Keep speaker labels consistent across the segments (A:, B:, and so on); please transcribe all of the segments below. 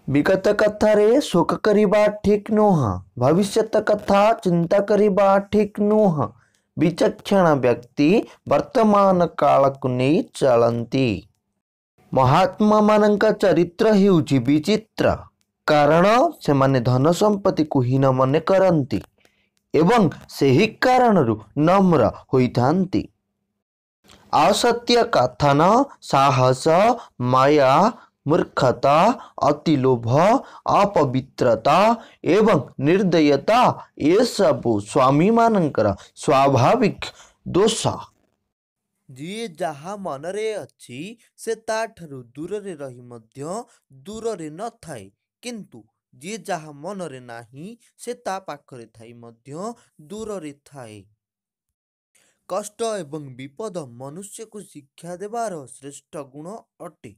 A: विगत कथारे शोक करिबा ठीक नुह, भविष्यत कथा चिंता करिबा ठीक नुह। विचक्षण व्यक्ति वर्तमान काल को नहीं चलती। महात्मा मानक चरित्र हेउछि विचित्र, कारण से माने धन संपत्ति को हीन मने करंती एवं सेही कारणरू नम्र होइथांती। असत्य कथन, साहस, माया, मूर्खता, अतिलोभ, अपवित्रता एवं निर्दयता ये सब स्वामी मानकर स्वाभाविक दोष। जी जहा मनरे अच्छी से ताठरू दूररे रही मध्य दूररे न थाए, किंतु जी जहा मनरे नाही से ता पाखरे थाई मध्य दूररे थाए। कष्ट एवं विपद मनुष्य को शिक्षा देवार श्रेष्ठ गुण अटे।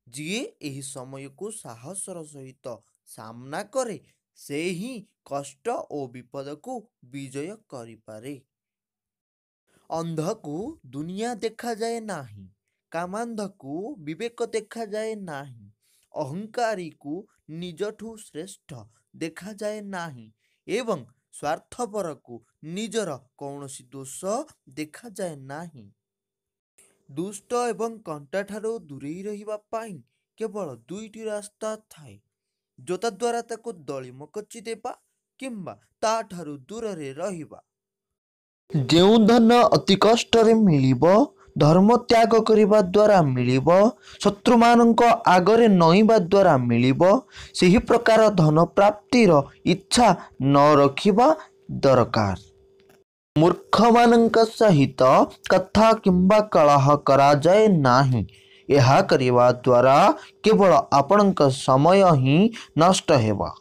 A: जिए एही समय को साहसर सहित सामना करे से ही कष्ट और विपद को विजय करिपारे। अंध को दुनिया देखा जाए नाही, कामांध को विवेक देखा जाए नाही, अहंकारी को निजठू श्रेष्ठ देखा जाए नाही एवं स्वार्थपर को निजर कौनसी दोष देखा जाए नाही। दुष्ट एवं कंटा ठारो दूरेई रहिबा पाई केवल दुईटी रास्ता थाए, जोता द्वारा ताको दलिम कच्ची देबा किंबा ता ठारो दूररे रहिबा। जेउ धन अति कष्टरे मिलिबो, धर्म त्याग करिबा द्वारा मिलिबो, शत्रु मानक आगरे नईबा द्वारा मिलिबो, सेही प्रकार धन प्राप्तिर इच्छा न रखिबा दरकार। मूर्ख मानक सहित कथा किंबा कलह करा जाए नाही, यह करिबा द्वारा केवल आपणक समय ही नष्ट हेबा।